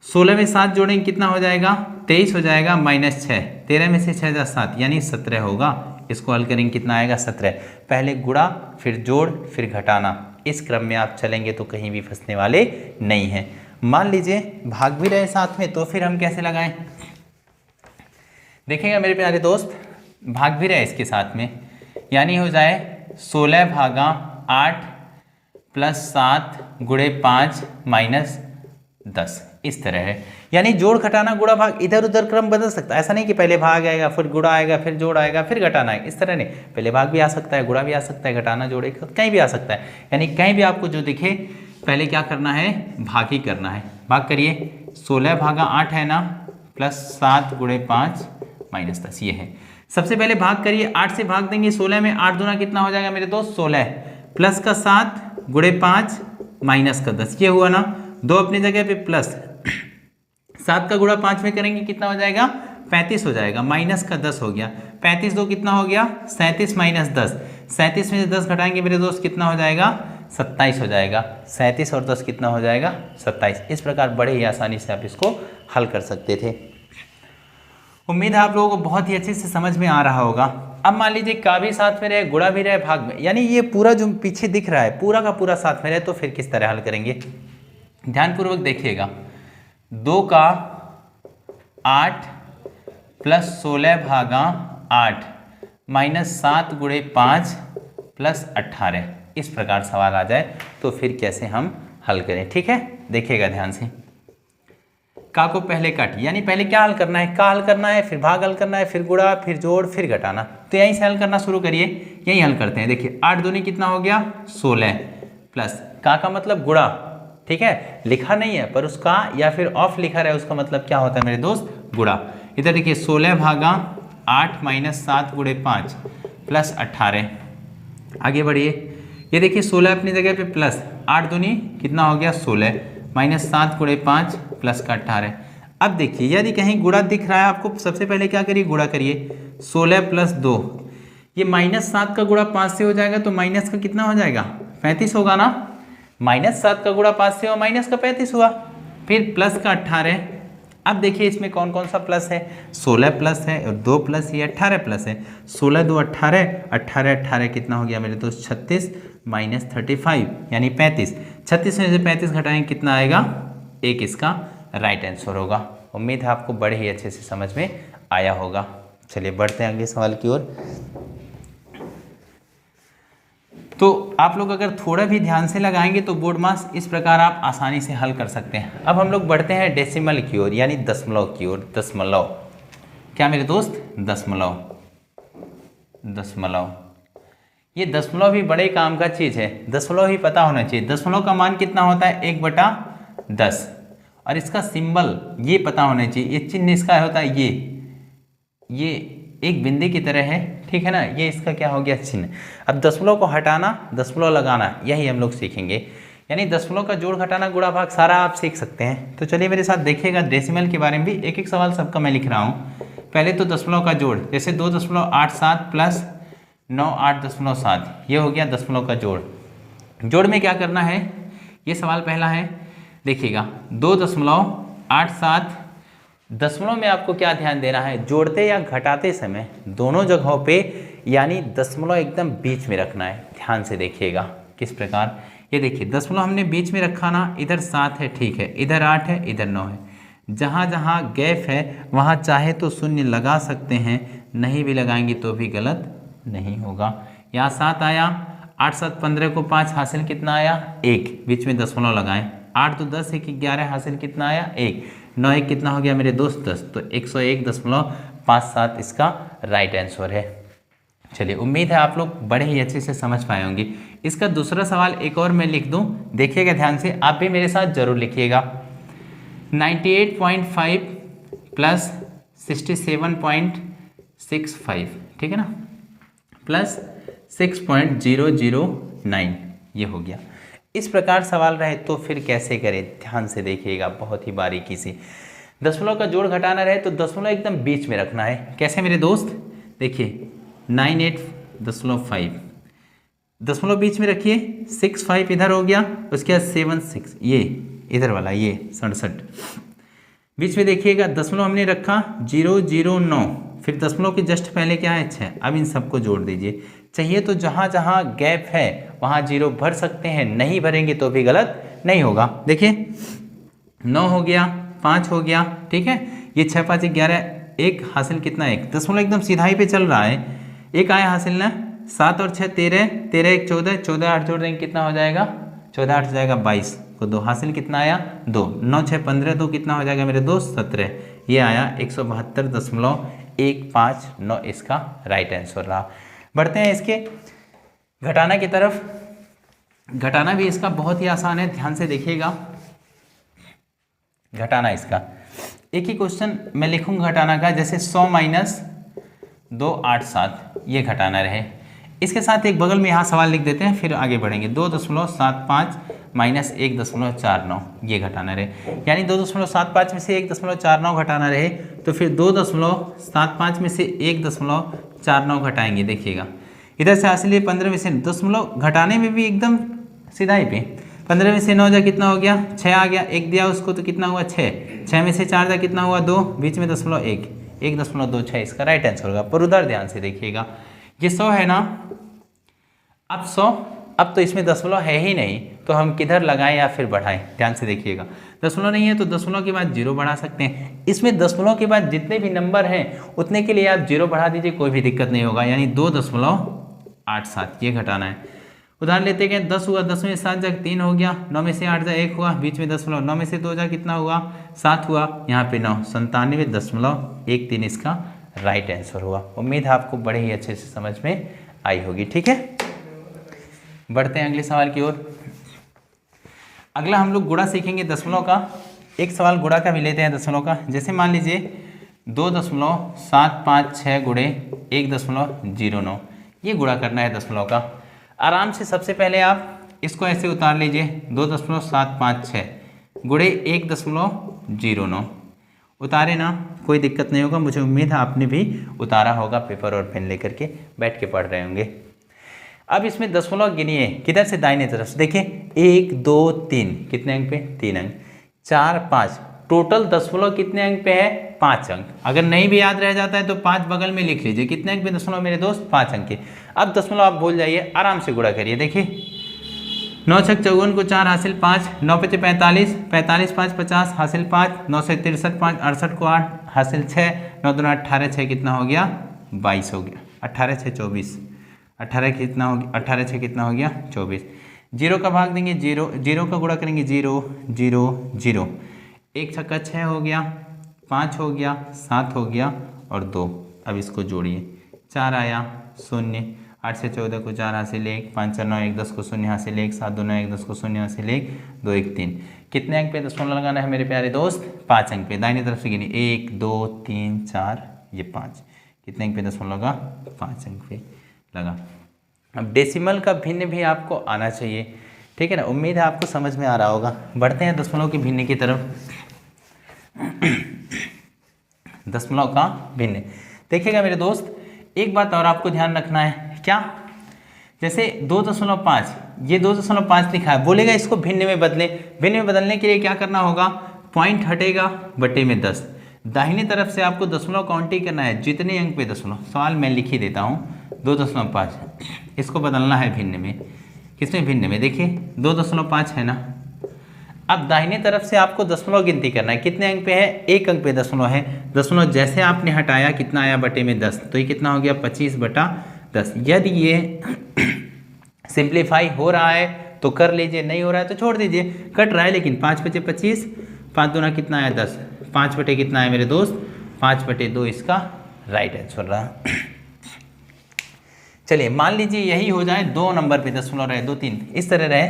16 में 7 जोड़ेंगे कितना हो जाएगा, 23 हो जाएगा, -6, 13 में से 6 जा 7 यानी 17 होगा। इसको हल करेंगे कितना आएगा, 17। पहले गुणा फिर जोड़ फिर घटाना, इस क्रम में आप चलेंगे तो कहीं भी फंसने वाले नहीं हैं। मान लीजिए भाग भी रहे साथ में, तो फिर हम कैसे लगाएं, देखिएगा मेरे प्यारे दोस्त, भाग भी रहे इसके साथ में, यानी हो जाए 16 भागा 8 + 7 गुणे 5 - 10, इस तरह है। यानी जोड़ घटाना गुणा भाग इधर उधर क्रम बदल सकता है, ऐसा नहीं कि पहले भाग आएगा फिर गुणा आएगा फिर जोड़ आएगा फिर घटाना आएगा, इस तरह नहीं। पहले भाग भी आ सकता है, गुणा भी आ सकता है, घटाना जोड़े कहीं भी आ सकता है। यानी कहीं भी आपको जो दिखे पहले क्या करना है, भाग ही करना है। भाग करिए, 16 भागा 8 है ना, +7 गुणे 5 - 10, ये है। सबसे पहले भाग करिए, 8 से भाग देंगे 16 में, 8 दूना कितना हो जाएगा मेरे दोस्त, 16, प्लस का 7 गुणे 5 माइनस का 10, ये हुआ ना। 2 अपनी जगह पे प्लस, 7 का गुणा 5 में करेंगे कितना हो जाएगा, 35 हो जाएगा, माइनस का 10 हो गया। 35 दो कितना हो गया, 37 - 10, 37 में से 10 घटाएंगे मेरे दोस्त कितना हो जाएगा, 27 हो जाएगा। 37 और 10 कितना हो जाएगा, 27। इस प्रकार बड़े ही आसानी से आप इसको हल कर सकते थे। उम्मीद है आप लोगों को बहुत ही अच्छे से समझ में आ रहा होगा। अब मान लीजिए का भी साथ में रहे, गुणा भी रहे भाग में, यानी ये पूरा जो पीछे दिख रहा है पूरा का पूरा साथ में रहे, तो फिर किस तरह हल करेंगे, ध्यानपूर्वक देखिएगा। 2 का 8 + 16 भागा 8 -7 गुणे 5 + 18, इस प्रकार सवाल आ जाए तो फिर कैसे हम हल करें, ठीक है। देखिएगा ध्यान से, का को पहले काट, यानी पहले क्या हल करना है, का हल करना है, फिर भाग हल करना है, फिर गुणा, फिर जोड़, फिर घटाना। तो यहीं से हल करना शुरू करिए, यहीं हल करते हैं। देखिए 8 दूनी कितना हो गया, 16, प्लस का मतलब गुणा, ठीक है, लिखा नहीं है पर उसका या फिर ऑफ लिखा रहा है, उसका मतलब क्या होता है मेरे दोस्त, गुणा। इधर देखिए 16 भागा 8 -7 गुणे 5 + 18, आगे बढ़िए। ये देखिए 16 अपनी जगह पे प्लस, 8 दूनी कितना हो गया, 16, -7 गुणे 5 + का 18। अब देखिए यदि कहीं गुणा दिख रहा है आपको, सबसे पहले क्या करिए, गुणा करिए। 16 + 2, ये -7 का गुणा 5 से हो जाएगा, तो माइनस का कितना हो जाएगा, 35 होगा ना। -7 का गुणा 5 से हुआ, माइनस का 35 हुआ, फिर प्लस का 18। अब देखिए इसमें कौन कौन सा प्लस है, 16 प्लस है और 2 प्लस, ये 18 प्लस है। 16 2 18, 18 18 कितना हो गया मेरे दोस्त, 36 - 35 यानी 35। 36 में से 35 घटाएंगे कितना आएगा, 1 इसका राइट आंसर होगा। उम्मीद है आपको बड़े ही अच्छे से समझ में आया होगा। चलिए बढ़ते हैं अगले सवाल की ओर। तो आप लोग अगर थोड़ा भी ध्यान से लगाएंगे तो बोर्ड मास इस प्रकार आप आसानी से हल कर सकते हैं। अब हम लोग बढ़ते हैं डेसिमल की ओर, यानी दशमलव की ओर। दशमलव, क्या मेरे दोस्त, दशमलव, दशमलव, ये दशमलव भी बड़े काम का चीज़ है, दशमलव ही पता होना चाहिए। दशमलव का मान कितना होता है, 1/10, और इसका सिंबल ये पता होना चाहिए। ये चिन्ह इसका होता है ये एक बिंदु की तरह है, ठीक है ना, ये इसका क्या हो गया, चिन्ह। अब दशमलव को हटाना, दशमलव लगाना, यही हम लोग सीखेंगे। यानी दशमलव का जोड़ घटाना गुणा भाग सारा आप सीख सकते हैं। तो चलिए मेरे साथ देखिएगा, डेसिमल के बारे में भी एक एक सवाल सबका मैं लिख रहा हूँ। पहले तो दशमलव का जोड़, जैसे 2.87 + 98.7, ये हो गया दशमलव का जोड़। जोड़ में क्या करना है, ये सवाल पहला है, देखिएगा 2.87। दशमलव में आपको क्या ध्यान देना है, जोड़ते या घटाते समय दोनों जगहों पे यानी दशमलव एकदम बीच में रखना है। ध्यान से देखिएगा किस प्रकार, ये देखिए दशमलव हमने बीच में रखा ना, इधर 7 है, ठीक है, इधर 8 है, इधर 9 है। जहाँ जहाँ गैप है वहाँ चाहे तो शून्य लगा सकते हैं, नहीं भी लगाएंगे तो भी गलत नहीं होगा। यहाँ 7 आया, 8 7 15 को 5 हासिल कितना आया, 1, बीच में दशमलव लगाएं। 8 2 10 1 11 हासिल कितना आया, 1, 9 1 कितना हो गया मेरे दोस्त, 10। तो 101.57 इसका राइट आंसर है। चलिए उम्मीद है आप लोग बड़े ही अच्छे से समझ पाए होंगे। इसका दूसरा सवाल एक और मैं लिख दूं, देखिएगा ध्यान से, आप भी मेरे साथ जरूर लिखिएगा। 98.5 + 67.65, ठीक है ना, प्लस 6.009, ये हो गया। इस प्रकार सवाल रहे तो फिर कैसे करें, ध्यान से देखिएगा बहुत ही बारीकी से। दशमलव का जोड़ घटाना रहे तो दशमलव एकदम बीच में रखना है। कैसे मेरे दोस्त, देखिए 98.5, दशमलव बीच में रखिए, 65 इधर हो गया, उसके बाद 76, ये इधर वाला, ये 67, बीच में देखिएगा दशमलव हमने रखा 009, फिर दशमलव के जस्ट पहले क्या है 6। अब इन सबको जोड़ दीजिए। चाहिए तो जहाँ जहाँ गैप है वहाँ 0 भर सकते हैं, नहीं भरेंगे तो भी गलत नहीं होगा। देखिए 9 हो गया, 5 हो गया, ठीक है। ये 6 5 11, एक हासिल कितना 1, दशमलव एकदम सीधा ही पे चल रहा है, एक आया हासिल ना। 7 और 6 13, 13 1 14, 14 8 जोड़ देंगे कितना हो जाएगा, 14 8 हो जाएगा 22 को 2, हासिल कितना आया 2, 9 6 15, तो कितना हो जाएगा मेरे दोस्त 17। ये आया 172.159 इसका राइट आंसर रहा। बढ़ते हैं इसके घटाना की तरफ। घटाना भी इसका बहुत ही आसान है, ध्यान से देखिएगा। घटाना इसका एक ही क्वेश्चन मैं लिखूंगा घटाना का, जैसे 100 माइनस 287 ये घटाना रहे। इसके साथ एक बगल में यहाँ सवाल लिख देते हैं, फिर आगे बढ़ेंगे। 2.75 माइनस 1.49 ये घटाना रहे, यानी 2.75 में से 1.49 घटाना रहे, तो फिर 2.75 में से 1.49 घटाएंगे। देखिएगा इधर से हासिल 15 में से दशमलव घटाने में भी एकदम सीधा ही पे, 15 में से 9 जा कितना हो गया 6 आ गया, 1 दिया उसको तो कितना हुआ 6, 6 में से 4 जा कितना हुआ 2, बीच में दशमलव 1, 1.26 इसका राइट आंसर होगा। पर उधर ध्यान से देखिएगा, ये 100 है ना, अब 100, अब तो इसमें दशमलव है ही नहीं, तो हम किधर लगाएं या फिर बढ़ाएं, ध्यान से देखिएगा। दशमलव नहीं है तो दशमलव के बाद 0 बढ़ा सकते हैं। इसमें दशमलव के बाद जितने भी नंबर हैं उतने के लिए आप 0 बढ़ा दीजिए, कोई भी दिक्कत नहीं होगा, यानी 2.87 ये घटाना है। उदाहरण लेते हैं 10 हुआ, 10 में 7 जा 3 हो गया, 9 में से 8 जा 1 हुआ, बीच में दशमलव, 9 में से 2 जा कितना हुआ 7 हुआ, यहाँ पे 9, 97.13 इसका राइट आंसर हुआ। उम्मीद है आपको बड़े ही अच्छे से समझ में आई होगी, ठीक है। बढ़ते हैं अगले सवाल की ओर। अगला हम लोग गुणा सीखेंगे दशमलव का। एक सवाल गुणा का भी लेते हैं दशमलव का। जैसे मान लीजिए 2.756 गुणे 1.09, ये गुणा करना है दशमलव का। आराम से सबसे पहले आप इसको ऐसे उतार लीजिए, 2.756 गुणे 1.09 उतारे ना, कोई दिक्कत नहीं होगा। मुझे उम्मीद है आपने भी उतारा होगा, पेपर और पेन लेकर के बैठ के पढ़ रहे होंगे। अब इसमें दशमलव गिनिए, किधर से दाहिने तरफ से। देखिए 1 2 3 कितने अंक पे 3 अंक, 4 5 टोटल दशमलव कितने अंक पे है 5 अंक। अगर नहीं भी याद रह जाता है तो 5 बगल में लिख लीजिए, कितने अंक पे दशमलव मेरे दोस्त 5 अंक के। अब दशमलव आप भूल जाइए, आराम से गुणा करिए। देखिए 9 6 54 को 4 हासिल 5, 9 5 45, 45 5 50 हासिल 5, 9 से 63 5 68 को 8 हासिल 6, 9 2 18 6 कितना हो गया 22 हो गया, 18 6 24, 18 कितना हो गया 18 6 कितना हो गया 24। 0 का भाग देंगे 0, 0 का गुणा करेंगे 0 0 0, 1 छक्का 6 हो गया, 5 हो गया, 7 हो गया और 2। अब इसको जोड़िए, 4 आया 0, 8 से 14 को 4 हासिल 1, 5 4 9 1 10 को 0 हासिल 1, 7 2 9 1 10 को 0 हासिल 1, 2 1 3। कितने अंक पे दशमलव लगाना है मेरे प्यारे दोस्त 5 अंक पे। दाहिनी तरफ से गिनी 1 2 3 4 ये 5, कितने अंक पे दशमलव लगा 5 अंक पे लगा। अब डेसिमल का भिन्न भी आपको आना चाहिए, ठीक है ना। उम्मीद है आपको समझ में आ रहा होगा। बढ़ते हैं दशमलव के भिन्न की तरफ। दशमलव का भिन्न देखिएगा मेरे दोस्त, एक बात और आपको ध्यान रखना है, क्या, जैसे 2.5 ये 2.5 लिखा है, बोलेगा इसको भिन्न में बदले। भिन्न में बदलने के लिए क्या करना होगा, पॉइंट हटेगा बटे में 10, दाहिनी तरफ से आपको दशमलव काउंटिंग करना है, जितने अंक पे दशमलव। सवाल मैं लिख ही देता हूँ 2.5, इसको बदलना है भिन्न में। किसमें भिन्न में, देखिए 2.5 है ना। अब दाहिने तरफ से आपको दशमलव गिनती करना है, कितने अंक पे है 1 अंक पे दशमलव है। दशमलव जैसे आपने हटाया कितना आया बटे में 10, तो ये कितना हो गया 25/10। यदि ये सिंप्लीफाई हो रहा है तो कर लीजिए, नहीं हो रहा है तो छोड़ दीजिए। कट रहा है लेकिन 5 × 25, 5 दूना कितना आया 10, 5 बटे कितना है मेरे दोस्त 5/2 इसका राइट आंसर रहा। चलिए मान लीजिए यही हो जाए, 2 नंबर पे दशमलव रहे, 2 3 इस तरह रहे।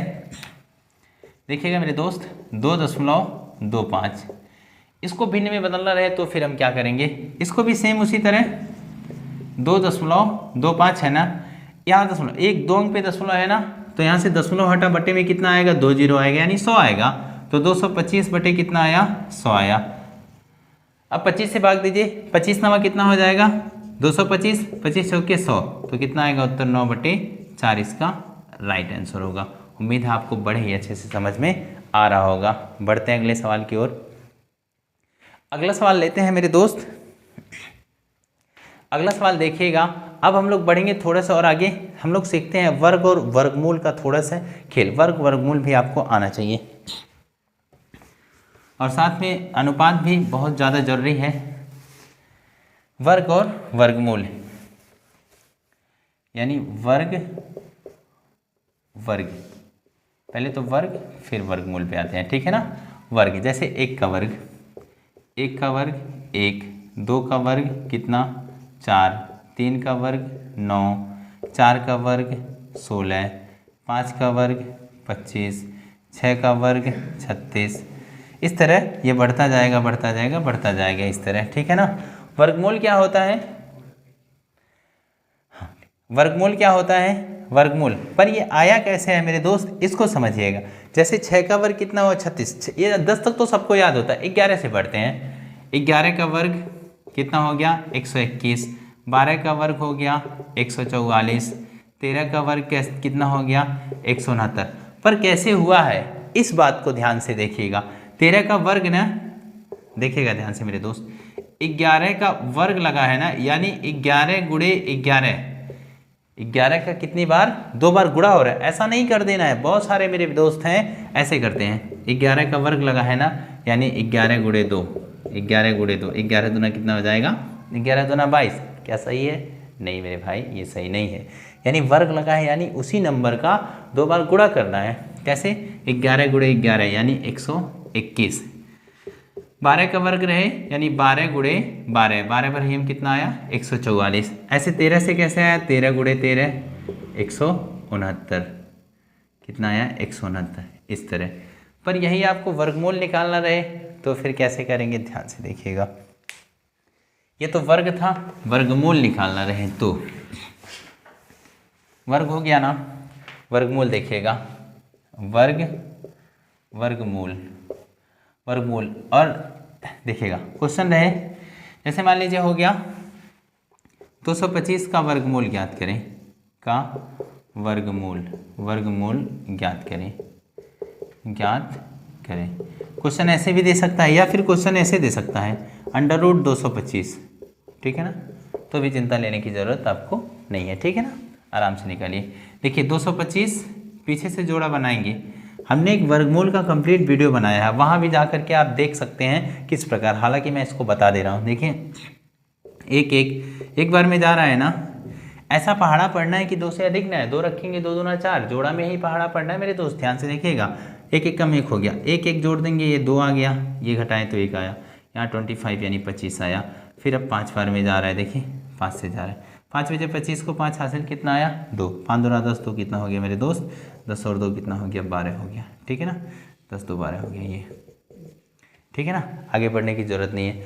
देखिएगा मेरे दोस्त 2.25, इसको भिन्न में बदलना रहे तो फिर हम क्या करेंगे, इसको भी सेम उसी तरह 2.25 है ना, यहाँ दशमलव 1 2 अंक पे दशमलव है ना, तो यहाँ से दशमलव हटा बटे में कितना आएगा 2 0 आएगा, यानी 100 आएगा। तो 225 बटे कितना आया 100 आया। अब 25 से भाग दीजिए, 25 नवा कितना हो जाएगा 225, 25 चौके 100, तो कितना आएगा उत्तर 9/4 इसका राइट आंसर होगा। उम्मीद है आपको बड़े ही अच्छे से समझ में आ रहा होगा। बढ़ते हैं अगले सवाल की ओर। अगला सवाल लेते हैं मेरे दोस्त। अगला सवाल देखिएगा। अब हम लोग बढ़ेंगे थोड़ा सा और आगे, हम लोग सीखते हैं वर्ग और वर्गमूल का थोड़ा सा खेल। वर्ग वर्गमूल भी आपको आना चाहिए और साथ में अनुपात भी बहुत ज़्यादा जरूरी है। वर्ग और वर्गमूल यानी वर्ग वर्ग, पहले तो वर्ग फिर वर्गमूल पे आते हैं, ठीक है ना। वर्ग जैसे 1 का वर्ग, 1 का वर्ग 1, 2 का वर्ग कितना 4, 3 का वर्ग 9, 4 का वर्ग 16, 5 का वर्ग 25, 6 का वर्ग 36। इस तरह ये बढ़ता जाएगा बढ़ता जाएगा बढ़ता जाएगा इस तरह, ठीक है ना। वर्गमूल क्या होता है, वर्गमूल क्या होता है, वर्गमूल पर ये आया कैसे है मेरे दोस्त, इसको समझिएगा। जैसे 6 का वर्ग कितना हुआ 36, ये 10 तक तो सबको याद होता है, 11 से बढ़ते हैं। 11 का वर्ग कितना हो गया 121, 12 का वर्ग हो गया 144, 13 का वर्ग कितना हो गया 169। पर कैसे हुआ है इस बात को ध्यान से देखिएगा। 13 का वर्ग ना, देखिएगा ध्यान से मेरे दोस्त, 11 का वर्ग लगा है ना, यानी 11 गुणे 11, 11 का कितनी बार 2 बार गुणा हो रहा है, ऐसा नहीं कर देना है। बहुत सारे मेरे दोस्त हैं ऐसे करते हैं, 11 का वर्ग लगा है ना, यानी 11 गुणे 2, 11 गुणे 2, 11 दूना कितना हो जाएगा 11 दूना 22। क्या सही है, नहीं मेरे भाई ये सही नहीं है। यानी वर्ग लगा है यानी उसी नंबर का 2 बार गुणा करना है। कैसे 11 गुणे 11 यानी 121, 12 का वर्ग रहे यानी 12 गुणे 12, 12 पर हम कितना आया 144। ऐसे 13 से कैसे आया 13 गुणे 13 169, कितना आया 169 इस तरह। पर यही आपको वर्गमूल निकालना रहे तो फिर कैसे करेंगे, ध्यान से देखिएगा। ये तो वर्ग था, वर्गमूल निकालना रहे तो वर्ग हो गया ना, वर्गमूल देखिएगा, वर्ग वर्गमूल वर्गमूल। और देखिएगा क्वेश्चन रहे, जैसे मान लीजिए हो गया 225 का वर्गमूल ज्ञात करें, का वर्गमूल वर्गमूल ज्ञात करें, ज्ञात करें। क्वेश्चन ऐसे भी दे सकता है या फिर क्वेश्चन ऐसे दे सकता है √225, ठीक है ना, तो भी चिंता लेने की ज़रूरत आपको नहीं है, ठीक है ना, आराम से निकालिए। देखिए 225 पीछे से जोड़ा बनाएंगे, हमने एक वर्गमूल का कंप्लीट वीडियो बनाया है, वहाँ भी जा करके आप देख सकते हैं किस प्रकार। हालांकि मैं इसको बता दे रहा हूँ, देखिए एक बार में जा रहा है ना, ऐसा पहाड़ा पढ़ना है कि 2 से अधिक ना है, 2 रखेंगे 2 दूना 4, जोड़ा में ही पहाड़ा पढ़ना है मेरे दोस्त, ध्यान से देखिएगा। 1 1 कम 1 हो गया, 1 1 जोड़ देंगे ये 2 आ गया, ये घटाएं तो 1 आया, यहाँ 25 यानी 25 आया। फिर अब 5 बार में जा रहा है, देखिए 5 से जा रहा है, 5 में से 25 को 5 हासिल कितना आया 2, 5 दूना 10, तो कितना हो गया मेरे दोस्त 10 और 2 कितना हो गया 12 हो गया, ठीक है ना, 10 2 12 हो गया ये, ठीक है ना। आगे बढ़ने की ज़रूरत नहीं है।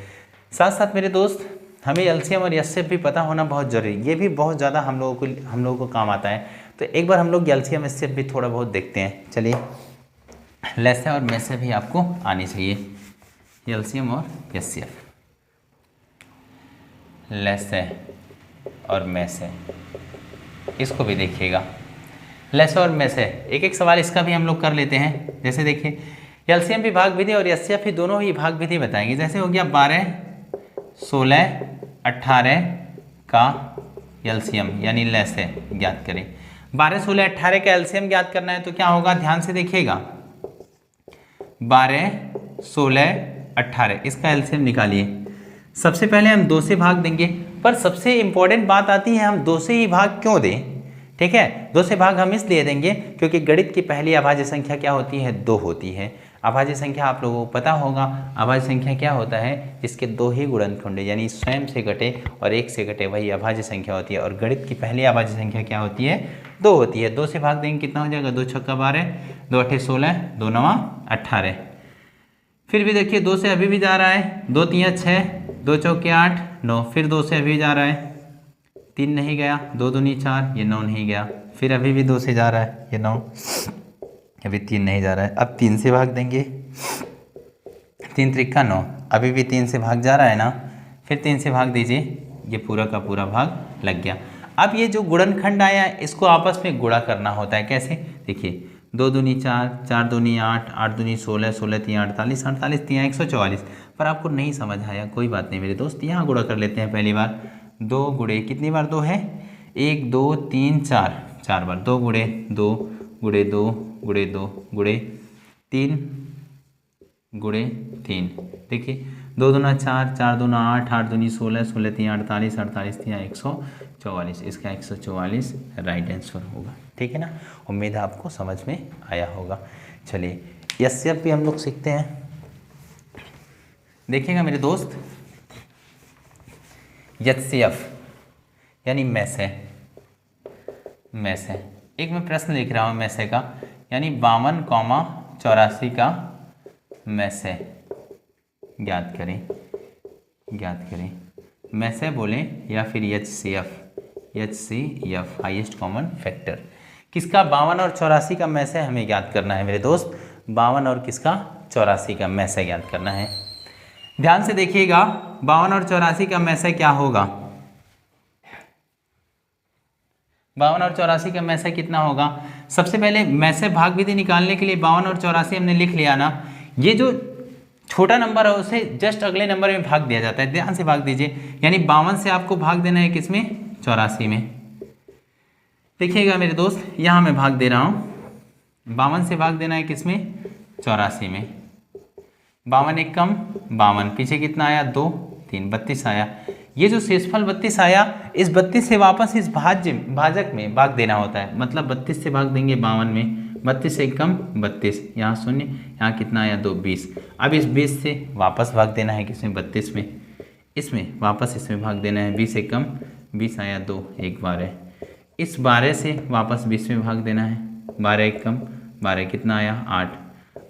साथ साथ मेरे दोस्त हमें एलसीएम और एचसीएफ भी पता होना बहुत ज़रूरी, ये भी बहुत ज़्यादा हम लोगों को काम आता है। तो एक बार हम लोग एलसीएम एचसीएफ भी थोड़ा बहुत देखते हैं। चलिए, लैसे और मैसे भी आपको आनी चाहिए, एलसीएम और एचसीएफ, लैसे और मैसे, इसको भी देखिएगा। लैसे और मैसे एक एक सवाल इसका भी हम लोग कर लेते हैं। जैसे देखिए एलसीएम भी भाग विधि और एचसीएफ भी दोनों ही भाग विधि बताएंगे। जैसे हो गया 12 16 18 का एलसीएम यानी लैसे ज्ञात करें। 12 16 18 का एलसीएम ज्ञात करना है तो क्या होगा, ध्यान से देखिएगा, 12 16 18 इसका एलसीएम निकालिए। सबसे पहले हम 2 से भाग देंगे, पर सबसे इंपॉर्टेंट बात आती है हम 2 से ही भाग क्यों दें, ठीक है। 2 से भाग हम इसलिए देंगे क्योंकि गणित की पहली अभाज्य संख्या क्या होती है 2 होती है। अभाज्य संख्या आप लोगों को पता होगा, अभाज्य संख्या क्या होता है, जिसके 2 ही गुणनखंड यानी स्वयं से घटे और 1 से घटे वही अभाज्य संख्या होती है। और गणित की पहली अभाज्य संख्या क्या होती है 2 होती है। 2 से भाग देंगे कितना हो जाएगा, 2 छक्का 12, 2 8 16, 2 9 18। फिर भी देखिए 2 से अभी भी जा रहा है, 2 3 6, 2 चौके 8 9, फिर 2 से अभी जा रहा है, 3 नहीं गया, 2 दूनी 4, ये 9 नहीं गया, फिर अभी भी 2 से जा रहा है, ये 9, अभी 3 नहीं जा रहा है। अब 3 से भाग देंगे, 3 त्रिका 9, अभी भी 3 से भाग जा रहा है ना, फिर 3 से भाग दीजिए, ये पूरा का पूरा भाग लग गया। अब ये जो गुणनखंड आया है इसको आपस में गुणा करना होता है। कैसे, देखिए 2 दूनी 4, 4 दूनी 8, 8 दूनी 16, 16 3 48, 48 3 144, पर आपको नहीं समझ आया, कोई बात नहीं मेरे दोस्त। यहाँ गुणा कर लेते हैं पहली बार। 2 गुणे कितनी बार 2 है, 1 2 3 4, 4 बार। 2 गुणे 2 गुणे 2 गुणे 2 गुणे 3 गुणे 3। देखिए 2 दूना 4, 4 दूना 8, 8 दूनी 16, 16 3 48, 48 3 144। इसका 144 राइट आंसर होगा। ठीक है ना, उम्मीद है आपको समझ में आया होगा। चलिए एचसीएफ भी हम लोग सीखते हैं। देखिएगा मेरे दोस्त, एचसीएफ यानी मैसे, मैसे एक मैं प्रश्न लिख रहा हूँ मैसे का, यानी 52,84 का मैसे ज्ञात करें, ज्ञात करें। मैसे बोलें या फिर HCF, HCF highest common factor किसका, 52 और 84 का मैसे हमें ज्ञात करना है मेरे दोस्त। 52 और किसका, 84 का मैसे ज्ञात करना है। ध्यान से देखिएगा, 52 और 84 का मैसे क्या होगा। 52 और 84 का मैसे कितना होगा। सबसे पहले मैसे भाग विधि निकालने के लिए 52 और 84 हमने लिख लिया ना। ये जो छोटा नंबर है उसे जस्ट अगले नंबर में भाग दिया जाता है, ध्यान से भाग दीजिए। यानी 52 से आपको भाग देना है किसमें, 84 में। देखिएगा मेरे दोस्त, यहाँ मैं भाग दे रहा हूँ, 52 से भाग देना है किसमें, 84 में। 52 एक कम 52, पीछे कितना आया 2 3, 32 आया। ये जो शेषफल 32 आया, इस 32 से वापस इस भाजक में भाग देना होता है। मतलब 32 से भाग देंगे 52 में, 32 से एक कम 32, यहाँ 0, यहाँ कितना आया 2 20। अब इस 20 से वापस भाग देना है किसमें, 32 में। इसमें वापस इसमें भाग देना है, 20 एक कम 20 आया 2 1 12। इस 12 से वापस 20 में भाग देना है, 12 एक कम 12 कितना आया 8।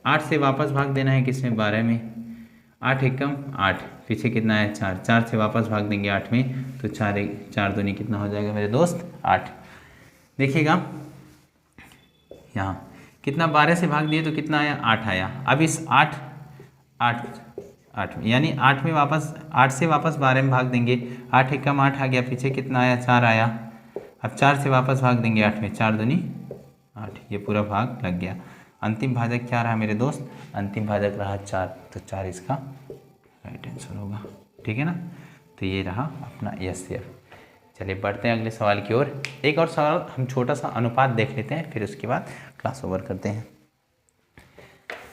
8 से वापस भाग देना है किसमें, 12 में। 8 एक कम 8, पीछे कितना है 4, 4 से वापस भाग देंगे 8 में, तो 4 दूनी कितना हो जाएगा मेरे दोस्त 8। देखिएगा यहाँ कितना, 12 से भाग दिए तो कितना आया 8 आया। अब इस 8 यानी 8 में वापस 8 से वापस 12 में भाग देंगे, 8 एक कम 8 आ गया, पीछे कितना आया 4 आया। अब 4 से वापस भाग देंगे 8 में, 4 दूनी 8, ये पूरा भाग लग गया। अंतिम भाजक क्या रहा मेरे दोस्त, अंतिम भाजक रहा 4, तो 4 इसका राइट आंसर होगा। ठीक है ना, तो ये रहा अपना एचसीएफ। चलिए बढ़ते हैं अगले सवाल की ओर। एक और सवाल हम छोटा सा अनुपात देख लेते हैं, फिर उसके बाद क्लास ओवर करते हैं।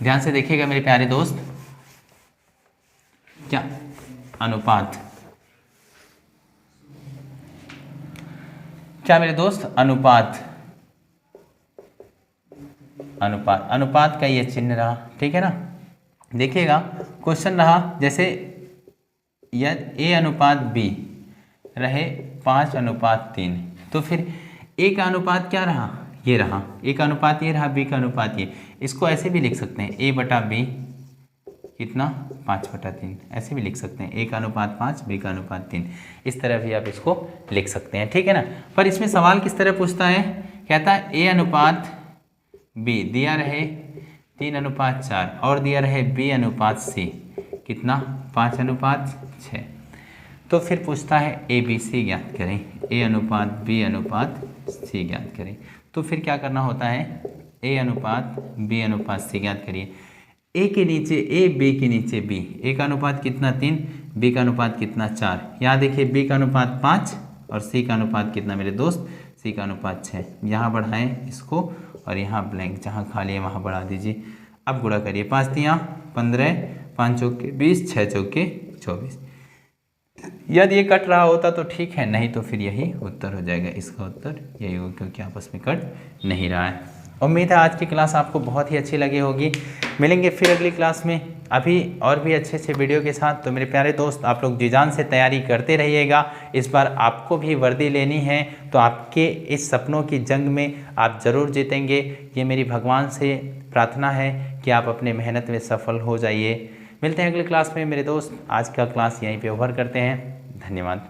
ध्यान से देखिएगा मेरे प्यारे दोस्त, क्या अनुपात, क्या मेरे दोस्त अनुपात, अनुपात, अनुपात का ये चिन्ह रहा। ठीक है ना, देखिएगा क्वेश्चन रहा जैसे यदि ए अनुपात बी रहे 5:3, तो फिर ए का अनुपात क्या रहा, ये रहा। ए का अनुपात ये रहा, बी का अनुपात ये। इसको ऐसे भी लिख सकते हैं, ए बटा बी कितना 5/3, ऐसे भी लिख सकते हैं। ए का अनुपात 5, बी का अनुपात 3, इस तरह भी आप इसको लिख सकते हैं। ठीक है ना, पर इसमें सवाल किस तरह पूछता है, कहता है ए अनुपात बी दिया रहे 3:4 और दिया रहे बी अनुपात सी कितना 5:6, तो फिर पूछता है ए बी सी ज्ञात करें, ए अनुपात बी अनुपात सी ज्ञात करें। तो फिर क्या करना होता है, ए अनुपात बी अनुपात सी ज्ञात करिए। ए के नीचे ए, बी के नीचे बी। ए का अनुपात कितना 3, बी का अनुपात कितना 4। यहाँ देखिए बी का अनुपात 5 और सी का अनुपात कितना मेरे दोस्त, सी का अनुपात 6। यहाँ बढ़ाएं इसको और यहाँ ब्लैंक जहाँ खाली है वहाँ बढ़ा दीजिए। अब गुणा करिए, 5 3 15, 5 चौके 20, 6 चौके 24। यदि ये कट रहा होता तो ठीक है, नहीं तो फिर यही उत्तर हो जाएगा। इसका उत्तर यही होगा क्योंकि आपस में कट नहीं रहा है। उम्मीद है आज की क्लास आपको बहुत ही अच्छी लगी होगी। मिलेंगे फिर अगली क्लास में अभी और भी अच्छे अच्छे वीडियो के साथ। तो मेरे प्यारे दोस्त, आप लोग जी जान से तैयारी करते रहिएगा। इस बार आपको भी वर्दी लेनी है, तो आपके इस सपनों की जंग में आप ज़रूर जीतेंगे। ये मेरी भगवान से प्रार्थना है कि आप अपने मेहनत में सफल हो जाइए। मिलते हैं अगली क्लास में मेरे दोस्त। आज का क्लास यहीं पे ओवर करते हैं। धन्यवाद।